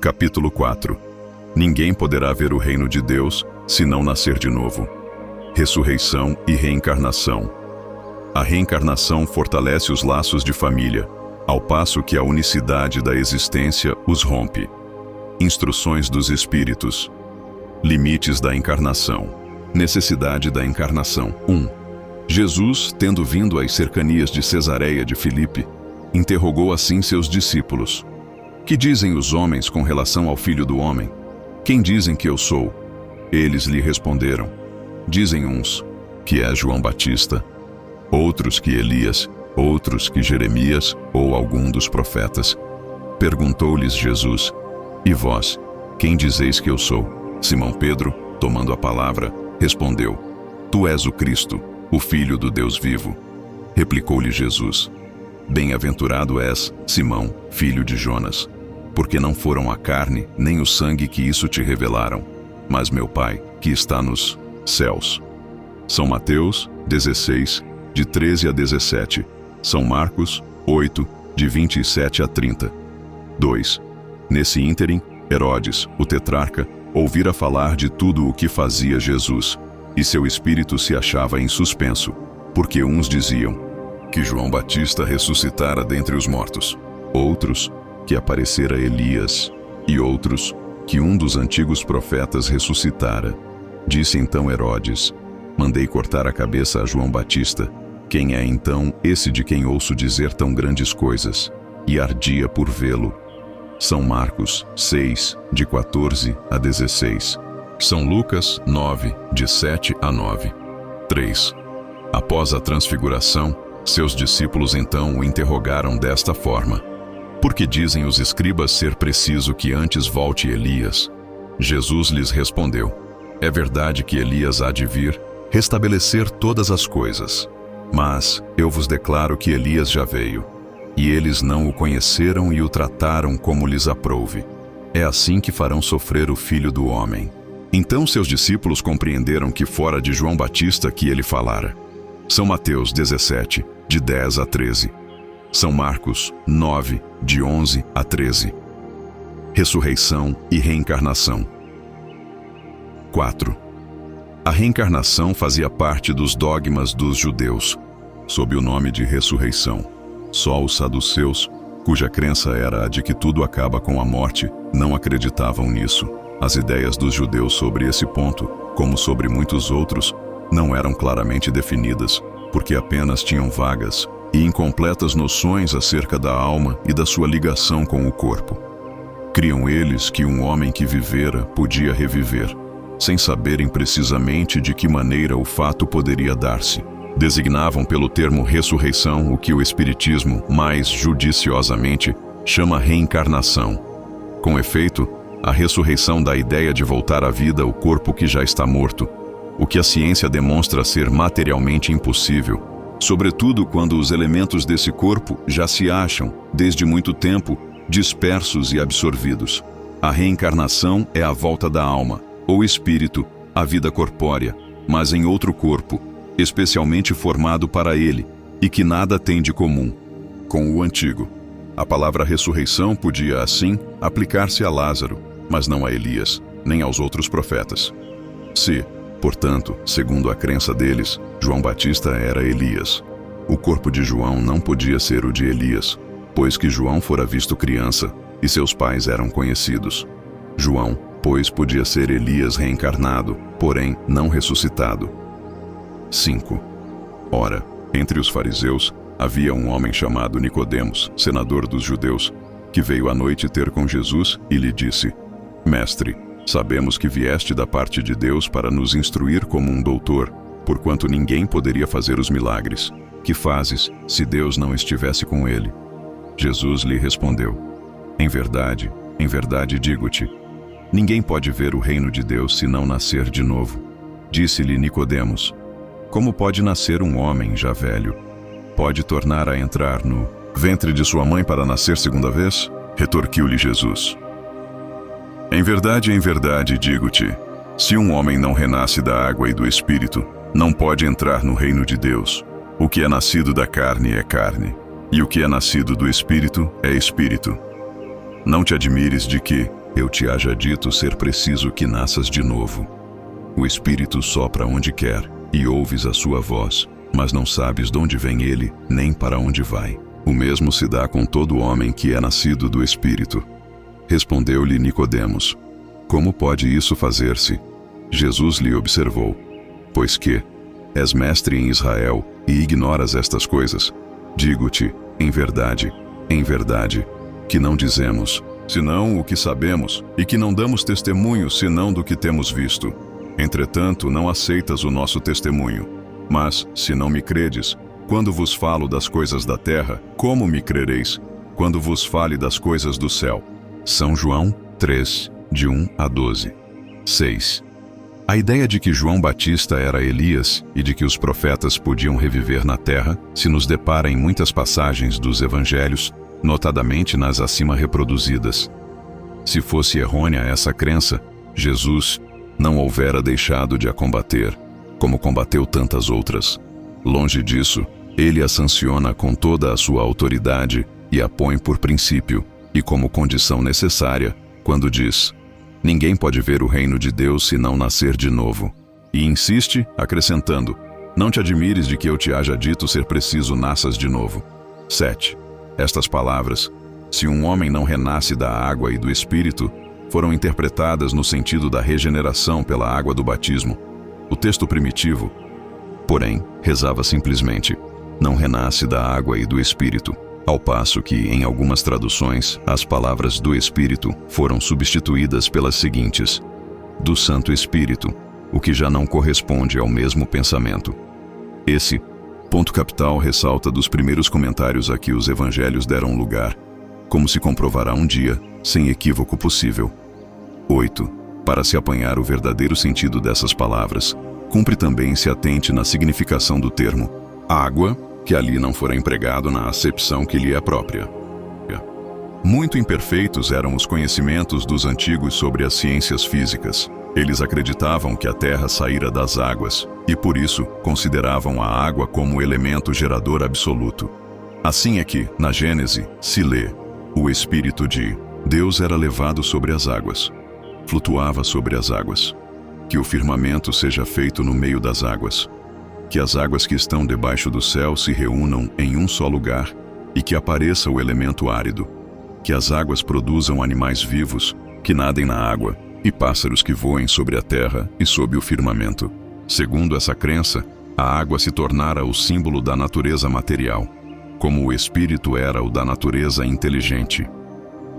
Capítulo 4. Ninguém poderá ver o reino de Deus se não nascer de novo. Ressurreição e reencarnação. A reencarnação fortalece os laços de família, ao passo que a unicidade da existência os rompe. Instruções dos Espíritos. Limites da encarnação. Necessidade da encarnação. 1. Jesus, tendo vindo às cercanias de Cesareia de Filipe, interrogou assim seus discípulos: Que dizem os homens com relação ao Filho do Homem? Quem dizem que eu sou? Eles lhe responderam: Dizem uns que é João Batista, outros que Elias, outros que Jeremias ou algum dos profetas. Perguntou-lhes Jesus: E vós, quem dizeis que eu sou? Simão Pedro, tomando a palavra, respondeu: Tu és o Cristo, o Filho do Deus vivo. Replicou-lhe Jesus: Bem-aventurado és, Simão, filho de Jonas, porque não foram a carne nem o sangue que isso te revelaram, mas meu Pai, que está nos céus. São Mateus 16, de 13 a 17. São Marcos 8, de 27 a 30. 2. Nesse ínterim, Herodes, o tetrarca, ouvira falar de tudo o que fazia Jesus, e seu espírito se achava em suspenso, porque uns diziam que João Batista ressuscitara dentre os mortos, outros que aparecera Elias, e outros que um dos antigos profetas ressuscitara. Disse então Herodes: Mandei cortar a cabeça a João Batista. Quem é então esse de quem ouço dizer tão grandes coisas? E ardia por vê-lo. São Marcos 6, de 14 a 16. São Lucas 9, de 7 a 9. 3. Após a transfiguração, seus discípulos então o interrogaram desta forma: Por que dizem os escribas ser preciso que antes volte Elias? Jesus lhes respondeu: É verdade que Elias há de vir, restabelecer todas as coisas. Mas eu vos declaro que Elias já veio, e eles não o conheceram e o trataram como lhes aprouve. É assim que farão sofrer o Filho do Homem. Então seus discípulos compreenderam que fora de João Batista que ele falara. São Mateus 17, de 10 a 13. São Marcos 9, de 11 a 13. Ressurreição e reencarnação. 4. A reencarnação fazia parte dos dogmas dos judeus, sob o nome de ressurreição. Só os saduceus, cuja crença era a de que tudo acaba com a morte, não acreditavam nisso. As ideias dos judeus sobre esse ponto, como sobre muitos outros, não eram claramente definidas, porque apenas tinham vagas e incompletas noções acerca da alma e da sua ligação com o corpo. Criam eles que um homem que vivera podia reviver, sem saberem precisamente de que maneira o fato poderia dar-se. Designavam pelo termo ressurreição o que o Espiritismo, mais judiciosamente, chama reencarnação. Com efeito, a ressurreição dá a ideia de voltar à vida o corpo que já está morto, o que a ciência demonstra ser materialmente impossível, sobretudo quando os elementos desse corpo já se acham, desde muito tempo, dispersos e absorvidos. A reencarnação é a volta da alma, ou espírito, à vida corpórea, mas em outro corpo, especialmente formado para ele, e que nada tem de comum com o antigo. A palavra ressurreição podia, assim, aplicar-se a Lázaro, mas não a Elias, nem aos outros profetas. Se, portanto, segundo a crença deles, João Batista era Elias, o corpo de João não podia ser o de Elias, pois que João fora visto criança, e seus pais eram conhecidos. João, pois, podia ser Elias reencarnado, porém não ressuscitado. 5. Ora, entre os fariseus, havia um homem chamado Nicodemos, senador dos judeus, que veio à noite ter com Jesus e lhe disse: Mestre, sabemos que vieste da parte de Deus para nos instruir como um doutor, porquanto ninguém poderia fazer os milagres que fazes se Deus não estivesse com ele. Jesus lhe respondeu: em verdade digo-te, ninguém pode ver o reino de Deus se não nascer de novo. Disse-lhe Nicodemos: Como pode nascer um homem já velho? Pode tornar a entrar no ventre de sua mãe para nascer segunda vez? Retorquiu-lhe Jesus: em verdade digo-te, se um homem não renasce da água e do Espírito, não pode entrar no reino de Deus. O que é nascido da carne é carne, e o que é nascido do Espírito é Espírito. Não te admires de que eu te haja dito ser preciso que nasças de novo. O Espírito sopra onde quer, e ouves a sua voz, mas não sabes de onde vem ele, nem para onde vai. O mesmo se dá com todo homem que é nascido do Espírito. Respondeu-lhe Nicodemos: Como pode isso fazer-se? Jesus lhe observou: Pois que és mestre em Israel e ignoras estas coisas? Digo-te, em verdade, que não dizemos, senão o que sabemos, e que não damos testemunho, senão do que temos visto. Entretanto, não aceitas o nosso testemunho. Mas, se não me credes, quando vos falo das coisas da terra, como me crereis, quando vos fale das coisas do céu? São João 3, de 1 a 12. 6. A ideia de que João Batista era Elias e de que os profetas podiam reviver na terra se nos depara em muitas passagens dos evangelhos, notadamente nas acima reproduzidas. Se fosse errônea essa crença, Jesus não houvera deixado de a combater, como combateu tantas outras. Longe disso, ele a sanciona com toda a sua autoridade e a põe por princípio e como condição necessária, quando diz: Ninguém pode ver o reino de Deus se não nascer de novo. E insiste, acrescentando: Não te admires de que eu te haja dito ser preciso nasças de novo. 7. Estas palavras, se um homem não renasce da água e do Espírito, foram interpretadas no sentido da regeneração pela água do batismo. O texto primitivo, porém, rezava simplesmente: Não renasce da água e do Espírito. Ao passo que, em algumas traduções, as palavras do Espírito foram substituídas pelas seguintes: do Santo Espírito, o que já não corresponde ao mesmo pensamento. Esse ponto capital ressalta dos primeiros comentários a que os evangelhos deram lugar, como se comprovará um dia, sem equívoco possível. 8. Para se apanhar o verdadeiro sentido dessas palavras, cumpre também se atente na significação do termo água, que ali não fora empregado na acepção que lhe é própria. Muito imperfeitos eram os conhecimentos dos antigos sobre as ciências físicas. Eles acreditavam que a Terra saíra das águas, e por isso consideravam a água como elemento gerador absoluto. Assim é que, na Gênese, se lê: o Espírito de Deus era levado sobre as águas, flutuava sobre as águas. Que o firmamento seja feito no meio das águas. Que as águas que estão debaixo do céu se reúnam em um só lugar, e que apareça o elemento árido. Que as águas produzam animais vivos, que nadem na água, e pássaros que voem sobre a terra e sob o firmamento. Segundo essa crença, a água se tornara o símbolo da natureza material, como o Espírito era o da natureza inteligente.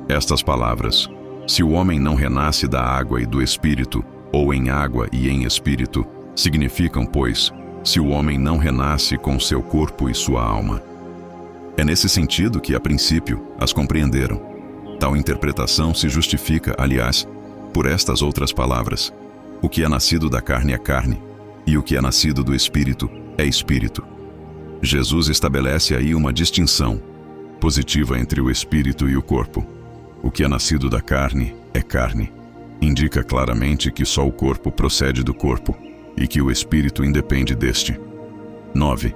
Estas palavras, se o homem não renasce da água e do Espírito, ou em água e em Espírito, significam, pois, se o homem não renasce com seu corpo e sua alma. É nesse sentido que, a princípio, as compreenderam. Tal interpretação se justifica, aliás, por estas outras palavras: o que é nascido da carne é carne, e o que é nascido do Espírito é Espírito. Jesus estabelece aí uma distinção positiva entre o Espírito e o corpo. O que é nascido da carne é carne. Indica claramente que só o corpo procede do corpo, e que o Espírito independe deste. 9.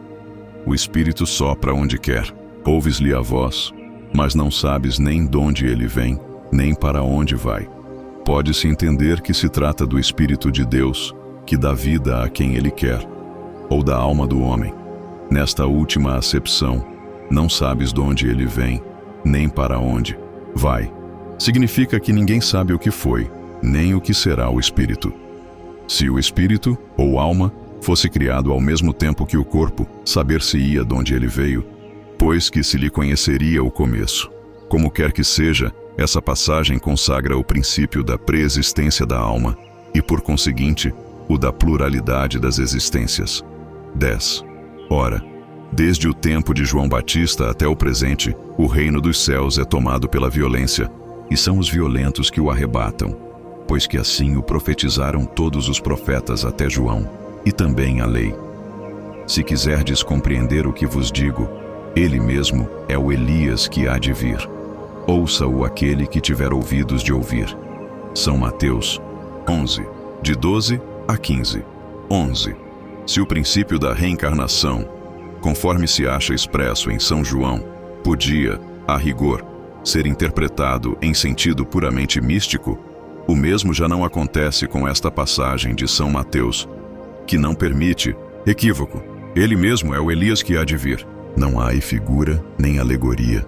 O Espírito sopra onde quer. Ouves-lhe a voz, mas não sabes nem de onde ele vem, nem para onde vai. Pode-se entender que se trata do Espírito de Deus, que dá vida a quem ele quer, ou da alma do homem. Nesta última acepção, não sabes de onde ele vem, nem para onde vai. Significa que ninguém sabe o que foi, nem o que será o Espírito. Se o Espírito, ou alma, fosse criado ao mesmo tempo que o corpo, saber-se-ia de onde ele veio, pois que se lhe conheceria o começo. Como quer que seja, essa passagem consagra o princípio da preexistência da alma, e por conseguinte, o da pluralidade das existências. 10. Ora, desde o tempo de João Batista até o presente, o reino dos céus é tomado pela violência, e são os violentos que o arrebatam, pois que assim o profetizaram todos os profetas até João, e também a lei. Se quiserdes compreender o que vos digo, ele mesmo é o Elias que há de vir. Ouça-o aquele que tiver ouvidos de ouvir. São Mateus 11, de 12 a 15. 11. Se o princípio da reencarnação, conforme se acha expresso em São João, podia, a rigor, ser interpretado em sentido puramente místico, o mesmo já não acontece com esta passagem de São Mateus, que não permite equívoco. Ele mesmo é o Elias que há de vir. Não há aí figura nem alegoria.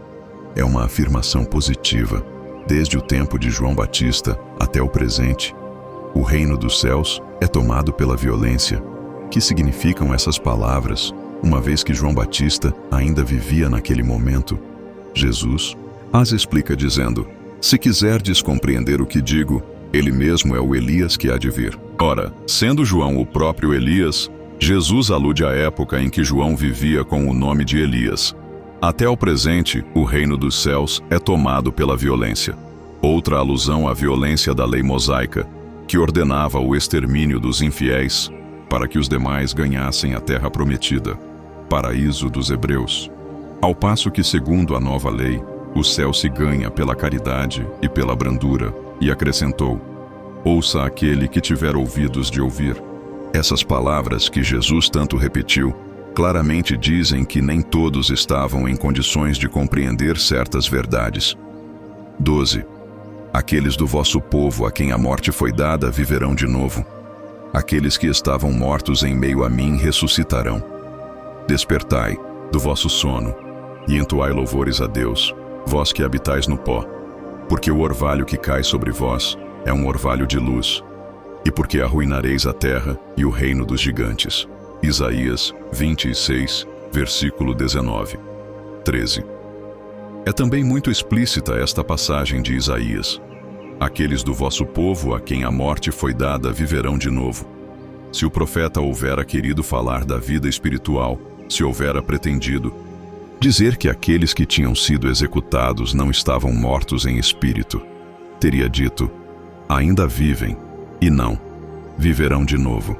É uma afirmação positiva. Desde o tempo de João Batista até o presente, o reino dos céus é tomado pela violência. Que significam essas palavras, uma vez que João Batista ainda vivia naquele momento? Jesus as explica dizendo: se quiserdes compreender o que digo, ele mesmo é o Elias que há de vir. Ora, sendo João o próprio Elias, Jesus alude à época em que João vivia com o nome de Elias. Até o presente, o reino dos céus é tomado pela violência. Outra alusão à violência da lei mosaica, que ordenava o extermínio dos infiéis, para que os demais ganhassem a terra prometida, paraíso dos hebreus. Ao passo que, segundo a nova lei, o céu se ganha pela caridade e pela brandura, e acrescentou: ouça aquele que tiver ouvidos de ouvir. Essas palavras que Jesus tanto repetiu, claramente dizem que nem todos estavam em condições de compreender certas verdades. 12. Aqueles do vosso povo a quem a morte foi dada viverão de novo. Aqueles que estavam mortos em meio a mim ressuscitarão. Despertai do vosso sono e entoai louvores a Deus, vós que habitais no pó, porque o orvalho que cai sobre vós é um orvalho de luz, e porque arruinareis a terra e o reino dos gigantes. Isaías 26, versículo 19. 13. É também muito explícita esta passagem de Isaías. Aqueles do vosso povo a quem a morte foi dada viverão de novo. Se o profeta houvera querido falar da vida espiritual, se houvera pretendido dizer que aqueles que tinham sido executados não estavam mortos em espírito, teria dito: ainda vivem, e não, viverão de novo.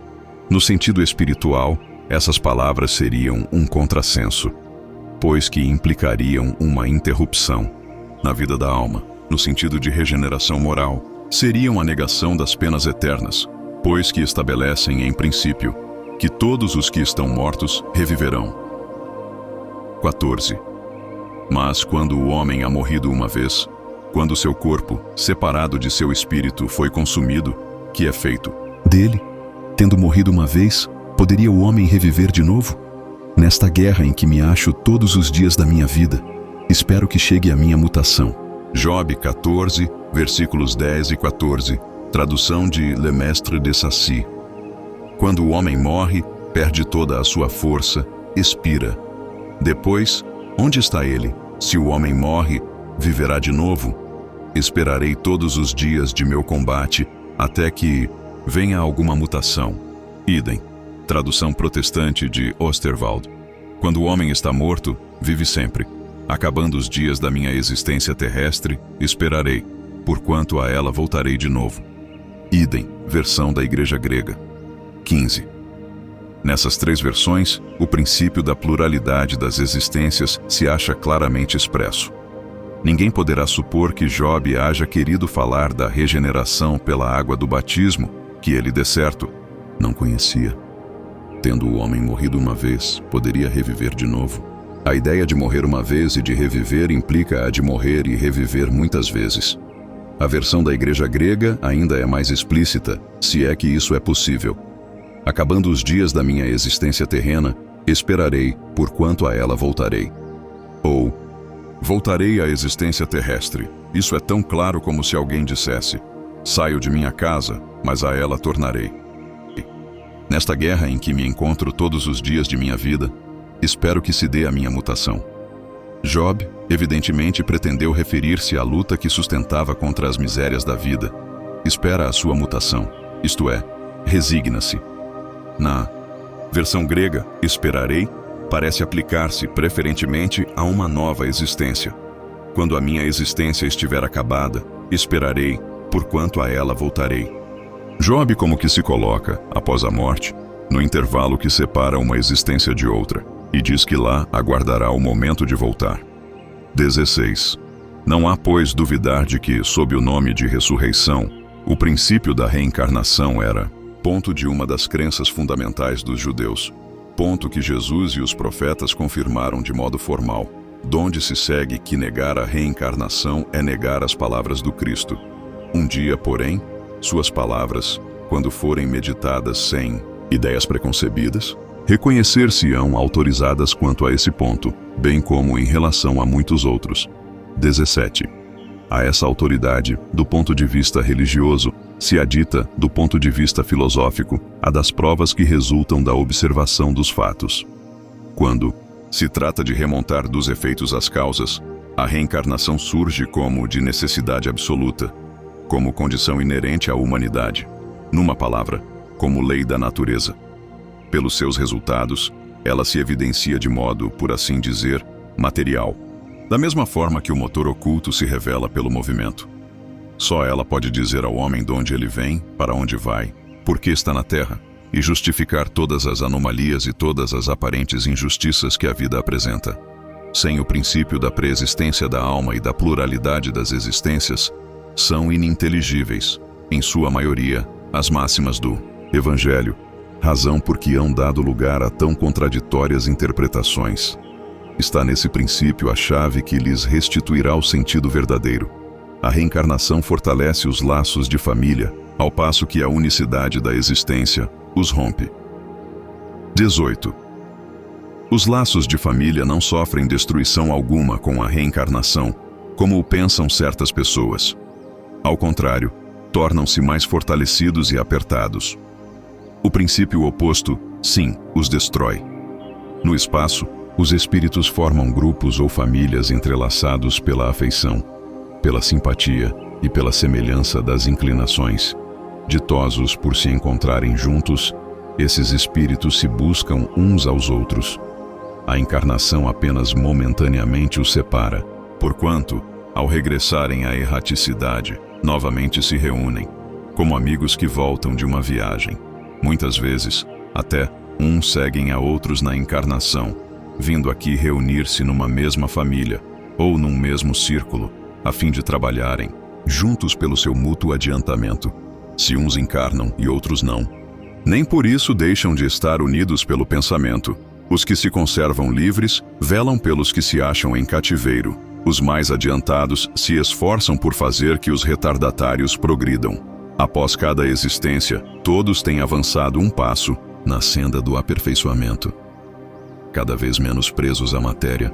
No sentido espiritual, essas palavras seriam um contrassenso, pois que implicariam uma interrupção na vida da alma. No sentido de regeneração moral, seriam a negação das penas eternas, pois que estabelecem em princípio que todos os que estão mortos reviverão. 14. Mas quando o homem há morrido uma vez, quando seu corpo, separado de seu espírito, foi consumido, que é feito dele? Tendo morrido uma vez, poderia o homem reviver de novo? Nesta guerra em que me acho todos os dias da minha vida, espero que chegue a minha mutação. Job 14, versículos 10 e 14, tradução de Le Mestre de Sacy. Quando o homem morre, perde toda a sua força, expira. Depois, onde está ele? Se o homem morre, viverá de novo? Esperarei todos os dias de meu combate, até que venha alguma mutação. Idem. Tradução protestante de Osterwald. Quando o homem está morto, vive sempre. Acabando os dias da minha existência terrestre, esperarei, porquanto a ela voltarei de novo. Idem, versão da Igreja Grega. 15. Nessas três versões, o princípio da pluralidade das existências se acha claramente expresso. Ninguém poderá supor que Job haja querido falar da regeneração pela água do batismo, que ele, de certo, não conhecia. Tendo o homem morrido uma vez, poderia reviver de novo. A ideia de morrer uma vez e de reviver implica a de morrer e reviver muitas vezes. A versão da Igreja Grega ainda é mais explícita, se é que isso é possível. Acabando os dias da minha existência terrena, esperarei, porquanto a ela voltarei. Ou, voltarei à existência terrestre. Isso é tão claro como se alguém dissesse: saio de minha casa, mas a ela tornarei. Nesta guerra em que me encontro todos os dias de minha vida, espero que se dê a minha mutação. Job, evidentemente, pretendeu referir-se à luta que sustentava contra as misérias da vida. Espera a sua mutação, isto é, resigna-se. Na versão grega, esperarei, parece aplicar-se preferentemente a uma nova existência. Quando a minha existência estiver acabada, esperarei, porquanto a ela voltarei. Job como que se coloca, após a morte, no intervalo que separa uma existência de outra, e diz que lá aguardará o momento de voltar. 16. Não há, pois, duvidar de que, sob o nome de ressurreição, o princípio da reencarnação era ponto de uma das crenças fundamentais dos judeus, ponto que Jesus e os profetas confirmaram de modo formal. donde se segue que negar a reencarnação é negar as palavras do Cristo. Um dia, porém, suas palavras, quando forem meditadas sem ideias preconcebidas, reconhecer-se-ão autorizadas quanto a esse ponto, bem como em relação a muitos outros. 17. A essa autoridade, do ponto de vista religioso, se adita, do ponto de vista filosófico, a das provas que resultam da observação dos fatos. Quando se trata de remontar dos efeitos às causas, a reencarnação surge como de necessidade absoluta, como condição inerente à humanidade, numa palavra, como lei da natureza. Pelos seus resultados, ela se evidencia de modo, por assim dizer, material, da mesma forma que o motor oculto se revela pelo movimento. Só ela pode dizer ao homem de onde ele vem, para onde vai, por que está na Terra, e justificar todas as anomalias e todas as aparentes injustiças que a vida apresenta. Sem o princípio da preexistência da alma e da pluralidade das existências, são ininteligíveis, em sua maioria, as máximas do Evangelho, razão por que hão dado lugar a tão contraditórias interpretações. Está nesse princípio a chave que lhes restituirá o sentido verdadeiro. A reencarnação fortalece os laços de família, ao passo que a unicidade da existência os rompe. 18. Os laços de família não sofrem destruição alguma com a reencarnação, como o pensam certas pessoas. Ao contrário, tornam-se mais fortalecidos e apertados. O princípio oposto, sim, os destrói. No espaço, os espíritos formam grupos ou famílias entrelaçados pela afeição, pela simpatia e pela semelhança das inclinações. Ditosos por se encontrarem juntos, esses espíritos se buscam uns aos outros. A encarnação apenas momentaneamente os separa, porquanto, ao regressarem à erraticidade, novamente se reúnem, como amigos que voltam de uma viagem. Muitas vezes, até, uns seguem a outros na encarnação, vindo aqui reunir-se numa mesma família, ou num mesmo círculo, a fim de trabalharem, juntos pelo seu mútuo adiantamento, se uns encarnam e outros não. Nem por isso deixam de estar unidos pelo pensamento. Os que se conservam livres, velam pelos que se acham em cativeiro. Os mais adiantados se esforçam por fazer que os retardatários progridam. Após cada existência, todos têm avançado um passo na senda do aperfeiçoamento. Cada vez menos presos à matéria,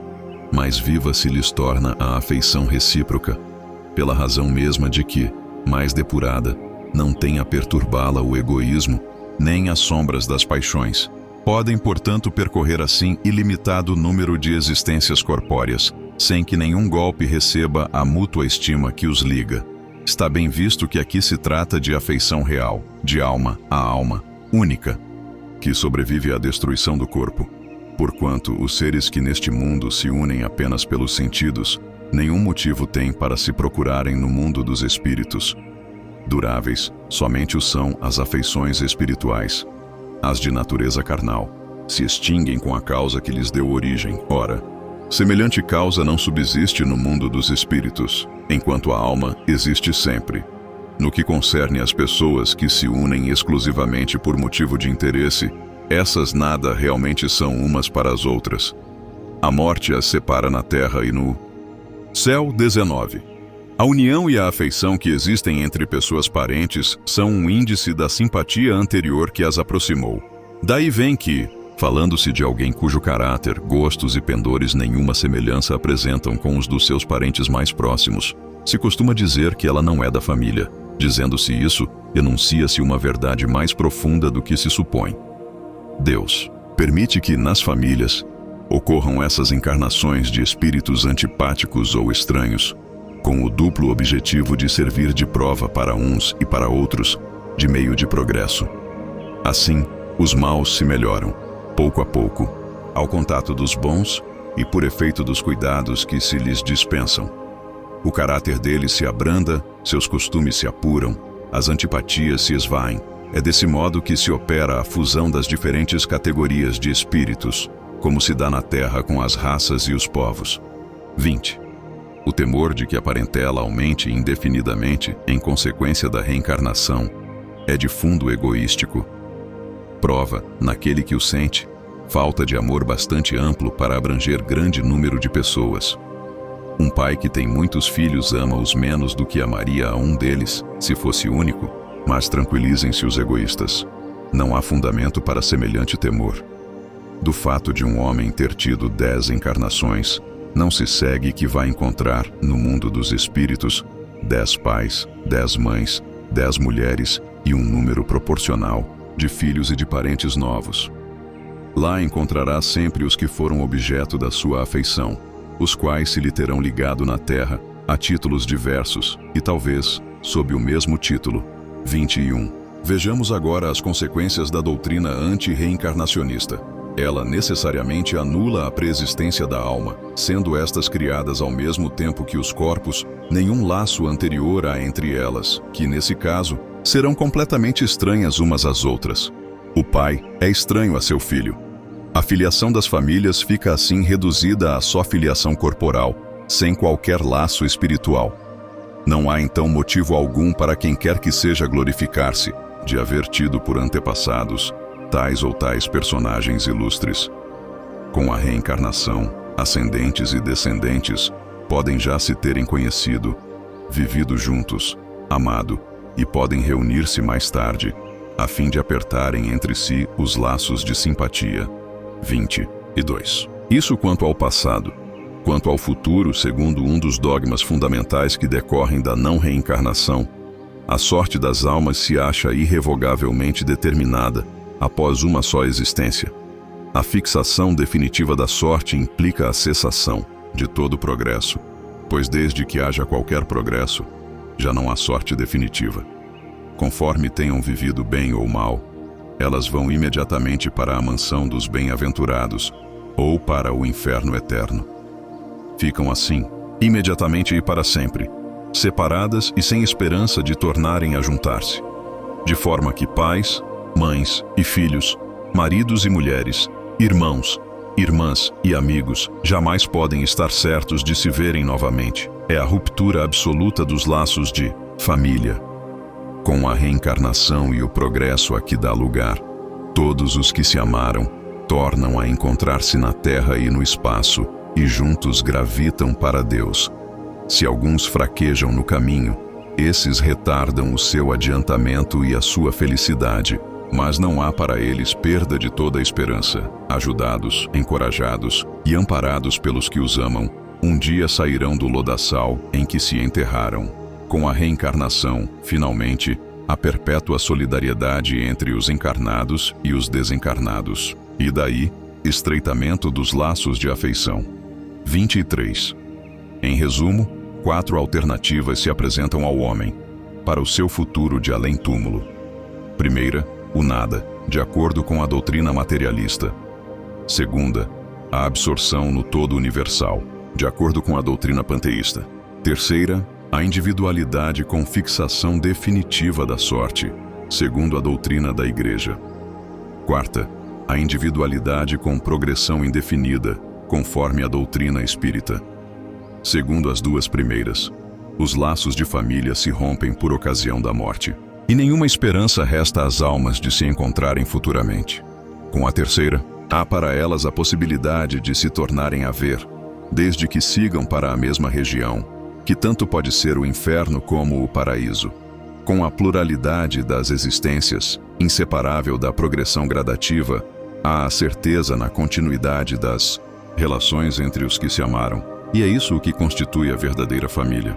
mais viva se lhes torna a afeição recíproca, pela razão mesma de que, mais depurada, não tem a perturbá-la o egoísmo, nem as sombras das paixões. Podem, portanto, percorrer assim ilimitado número de existências corpóreas, sem que nenhum golpe receba a mútua estima que os liga. Está bem visto que aqui se trata de afeição real, de alma a alma, única, que sobrevive à destruição do corpo. Porquanto os seres que neste mundo se unem apenas pelos sentidos, nenhum motivo têm para se procurarem no mundo dos espíritos. Duráveis, somente o são as afeições espirituais. As de natureza carnal se extinguem com a causa que lhes deu origem. Ora, semelhante causa não subsiste no mundo dos espíritos, enquanto a alma existe sempre. No que concerne às pessoas que se unem exclusivamente por motivo de interesse, essas nada realmente são umas para as outras. A morte as separa na terra e no céu. 19. A união e a afeição que existem entre pessoas parentes são um índice da simpatia anterior que as aproximou. Daí vem que, falando-se de alguém cujo caráter, gostos e pendores nenhuma semelhança apresentam com os dos seus parentes mais próximos, se costuma dizer que ela não é da família. Dizendo-se isso, enuncia-se uma verdade mais profunda do que se supõe. Deus permite que, nas famílias, ocorram essas encarnações de espíritos antipáticos ou estranhos, com o duplo objetivo de servir de prova para uns e para outros, de meio de progresso. Assim, os maus se melhoram, pouco a pouco, ao contato dos bons e por efeito dos cuidados que se lhes dispensam. O caráter deles se abranda, seus costumes se apuram, as antipatias se esvaem. É desse modo que se opera a fusão das diferentes categorias de espíritos, como se dá na terra com as raças e os povos. 20. O temor de que a parentela aumente indefinidamente em consequência da reencarnação é de fundo egoístico. Prova, naquele que o sente, falta de amor bastante amplo para abranger grande número de pessoas. Um pai que tem muitos filhos ama-os menos do que amaria a um deles, se fosse único, mas tranquilizem-se os egoístas. Não há fundamento para semelhante temor. Do fato de um homem ter tido 10 encarnações, não se segue que vai encontrar, no mundo dos espíritos, 10 pais, 10 mães, 10 mulheres e um número proporcional de filhos e de parentes novos. Lá encontrará sempre os que foram objeto da sua afeição, os quais se lhe terão ligado na terra, a títulos diversos, e talvez, sob o mesmo título. 21. Vejamos agora as consequências da doutrina anti-reencarnacionista. Ela necessariamente anula a preexistência da alma, sendo estas criadas ao mesmo tempo que os corpos, nenhum laço anterior há entre elas, que, nesse caso, serão completamente estranhas umas às outras. O pai é estranho a seu filho. A filiação das famílias fica assim reduzida à só filiação corporal, sem qualquer laço espiritual. Não há então motivo algum para quem quer que seja glorificar-se, de haver tido por antepassados tais ou tais personagens ilustres. Com a reencarnação, ascendentes e descendentes podem já se terem conhecido, vivido juntos, amado, e podem reunir-se mais tarde, a fim de apertarem entre si os laços de simpatia. 22. Isso quanto ao passado. Quanto ao futuro, segundo um dos dogmas fundamentais que decorrem da não reencarnação, a sorte das almas se acha irrevogavelmente determinada após uma só existência. A fixação definitiva da sorte implica a cessação de todo progresso, pois desde que haja qualquer progresso, já não há sorte definitiva. Conforme tenham vivido bem ou mal, elas vão imediatamente para a mansão dos bem-aventurados ou para o inferno eterno. Ficam assim, imediatamente e para sempre, separadas e sem esperança de tornarem a juntar-se, de forma que pais, mães e filhos, maridos e mulheres, irmãos, irmãs e amigos jamais podem estar certos de se verem novamente. É a ruptura absoluta dos laços de família. Com a reencarnação e o progresso a que dá lugar, todos os que se amaram tornam a encontrar-se na terra e no espaço, e juntos gravitam para Deus. Se alguns fraquejam no caminho, esses retardam o seu adiantamento e a sua felicidade, mas não há para eles perda de toda a esperança. Ajudados, encorajados e amparados pelos que os amam, um dia sairão do lodaçal em que se enterraram. Com a reencarnação, finalmente, a perpétua solidariedade entre os encarnados e os desencarnados. E daí, estreitamento dos laços de afeição. 23. Em resumo, 4 alternativas se apresentam ao homem para o seu futuro de além-túmulo. Primeira, o nada, de acordo com a doutrina materialista. Segunda, a absorção no todo universal, de acordo com a doutrina panteísta. Terceira, a individualidade com fixação definitiva da sorte, segundo a doutrina da Igreja. Quarta, a individualidade com progressão indefinida, conforme a doutrina espírita. Segundo as duas primeiras, os laços de família se rompem por ocasião da morte, e nenhuma esperança resta às almas de se encontrarem futuramente. Com a terceira, há para elas a possibilidade de se tornarem a ver, desde que sigam para a mesma região, que tanto pode ser o inferno como o paraíso. Com a pluralidade das existências, inseparável da progressão gradativa, há a certeza na continuidade das relações entre os que se amaram, e é isso o que constitui a verdadeira família.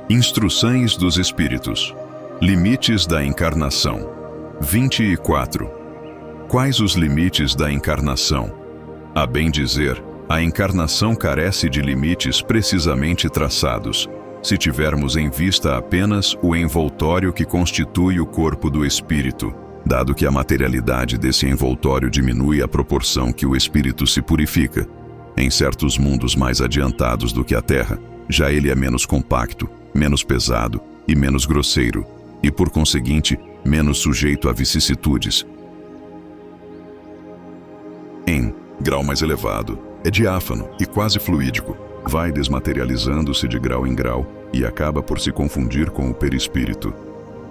Instruções dos Espíritos. Limites da encarnação. 24. Quais os limites da encarnação? A bem dizer, a encarnação carece de limites precisamente traçados, se tivermos em vista apenas o envoltório que constitui o corpo do espírito, dado que a materialidade desse envoltório diminui à proporção que o espírito se purifica. Em certos mundos mais adiantados do que a Terra, já ele é menos compacto, menos pesado e menos grosseiro, e por conseguinte, menos sujeito a vicissitudes. Em grau mais elevado, é diáfano e quase fluídico, vai desmaterializando-se de grau em grau e acaba por se confundir com o perispírito.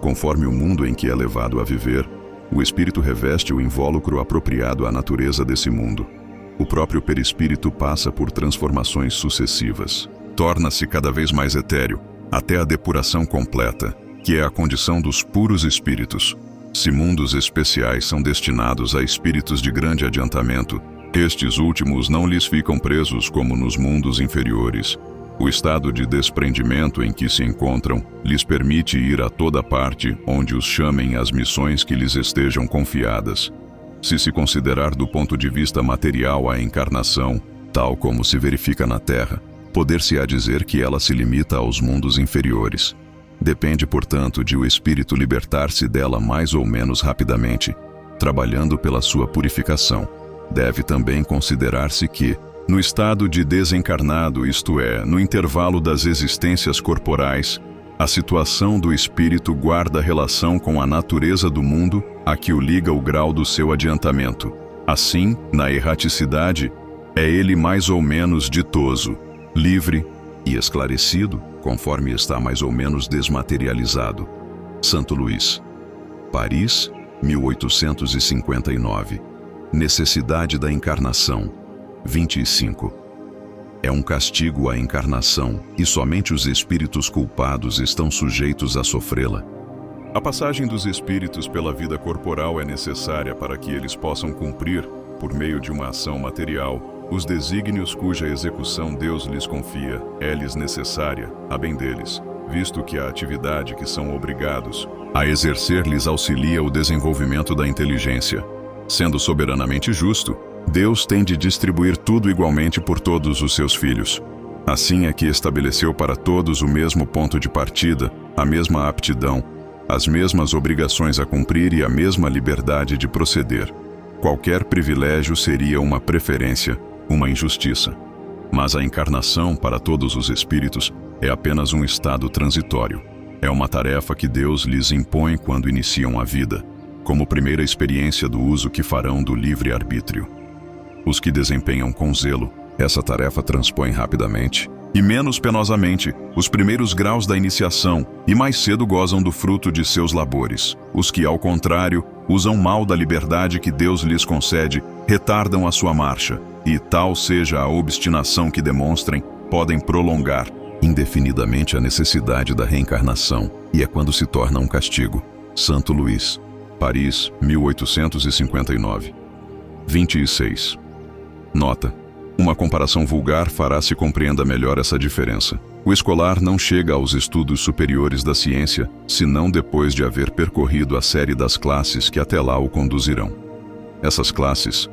Conforme o mundo em que é levado a viver, O espírito reveste o invólucro apropriado à natureza desse mundo. O próprio perispírito passa por transformações sucessivas. Torna-se cada vez mais etéreo, até a depuração completa, que é a condição dos puros espíritos. Se mundos especiais são destinados a espíritos de grande adiantamento, estes últimos não lhes ficam presos como nos mundos inferiores. O estado de desprendimento em que se encontram lhes permite ir a toda parte onde os chamem as missões que lhes estejam confiadas. Se se considerar do ponto de vista material a encarnação, tal como se verifica na Terra, poder-se-á dizer que ela se limita aos mundos inferiores. Depende, portanto, de o espírito libertar-se dela mais ou menos rapidamente, trabalhando pela sua purificação. Deve também considerar-se que, no estado de desencarnado, isto é, no intervalo das existências corporais, a situação do espírito guarda relação com a natureza do mundo a que o liga o grau do seu adiantamento. Assim, na erraticidade, é ele mais ou menos ditoso, livre e esclarecido, conforme está mais ou menos desmaterializado. Santo Luís. Paris, 1859. Necessidade da encarnação. 25. É um castigo a encarnação, e somente os espíritos culpados estão sujeitos a sofrê-la. A passagem dos espíritos pela vida corporal é necessária para que eles possam cumprir, por meio de uma ação material, os desígnios cuja execução Deus lhes confia, é-lhes necessária, a bem deles, visto que a atividade que são obrigados a exercer lhes auxilia o desenvolvimento da inteligência. Sendo soberanamente justo, Deus tem de distribuir tudo igualmente por todos os seus filhos. Assim é que estabeleceu para todos o mesmo ponto de partida, a mesma aptidão, as mesmas obrigações a cumprir e a mesma liberdade de proceder. Qualquer privilégio seria uma preferência, uma injustiça. Mas a encarnação, para todos os espíritos, é apenas um estado transitório. É uma tarefa que Deus lhes impõe quando iniciam a vida, como primeira experiência do uso que farão do livre-arbítrio. Os que desempenham com zelo essa tarefa transpõem rapidamente e menos penosamente os primeiros graus da iniciação e mais cedo gozam do fruto de seus labores. Os que, ao contrário, usam mal da liberdade que Deus lhes concede, retardam a sua marcha, e tal seja a obstinação que demonstrem, podem prolongar indefinidamente a necessidade da reencarnação, e é quando se torna um castigo. Santo Luís. Paris, 1859. 26. Nota. Uma comparação vulgar fará se compreenda melhor essa diferença. O escolar não chega aos estudos superiores da ciência, senão depois de haver percorrido a série das classes que até lá o conduzirão. Essas classes,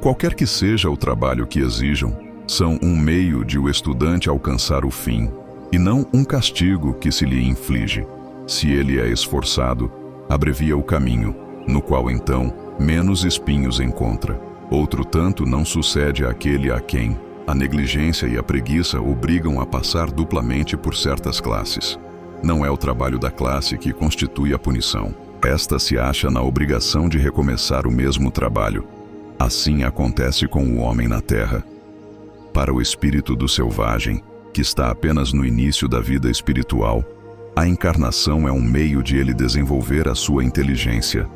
qualquer que seja o trabalho que exijam, são um meio de o estudante alcançar o fim, e não um castigo que se lhe inflige. Se ele é esforçado, abrevia o caminho, no qual então menos espinhos encontra. Outro tanto não sucede àquele a quem a negligência e a preguiça obrigam a passar duplamente por certas classes. Não é o trabalho da classe que constitui a punição. Esta se acha na obrigação de recomeçar o mesmo trabalho. Assim acontece com o homem na terra. Para o espírito do selvagem, que está apenas no início da vida espiritual, a encarnação é um meio de ele desenvolver a sua inteligência.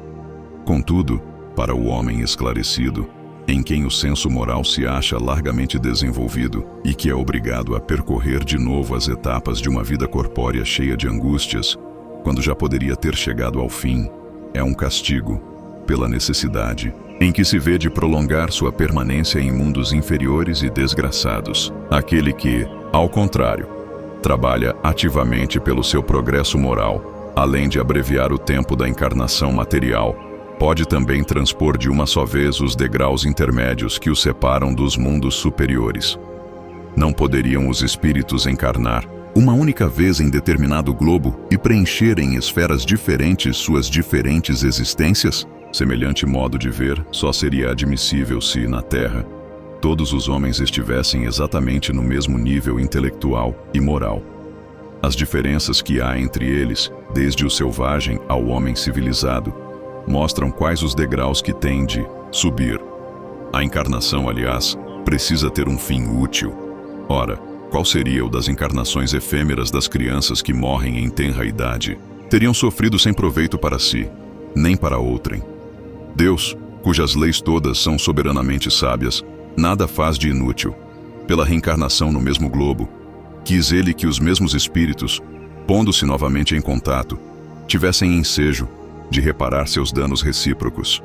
Contudo, para o homem esclarecido, em quem o senso moral se acha largamente desenvolvido e que é obrigado a percorrer de novo as etapas de uma vida corpórea cheia de angústias, quando já poderia ter chegado ao fim, é um castigo, pela necessidade, em que se vê de prolongar sua permanência em mundos inferiores e desgraçados. Aquele que, ao contrário, trabalha ativamente pelo seu progresso moral, além de abreviar o tempo da encarnação material, pode também transpor de uma só vez os degraus intermédios que o separam dos mundos superiores. Não poderiam os espíritos encarnar uma única vez em determinado globo e preencher em esferas diferentes suas diferentes existências? Semelhante modo de ver só seria admissível se, na Terra, todos os homens estivessem exatamente no mesmo nível intelectual e moral. As diferenças que há entre eles, desde o selvagem ao homem civilizado, mostram quais os degraus que têm de subir. A encarnação, aliás, precisa ter um fim útil. Ora, qual seria o das encarnações efêmeras das crianças que morrem em tenra idade? Teriam sofrido sem proveito para si, nem para outrem. Deus, cujas leis todas são soberanamente sábias, nada faz de inútil. Pela reencarnação no mesmo globo, quis ele que os mesmos espíritos, pondo-se novamente em contato, tivessem ensejo de reparar seus danos recíprocos.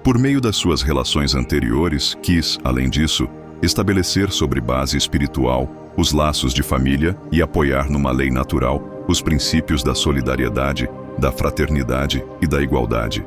Por meio das suas relações anteriores, quis, além disso, estabelecer sobre base espiritual os laços de família e apoiar numa lei natural os princípios da solidariedade, da fraternidade e da igualdade.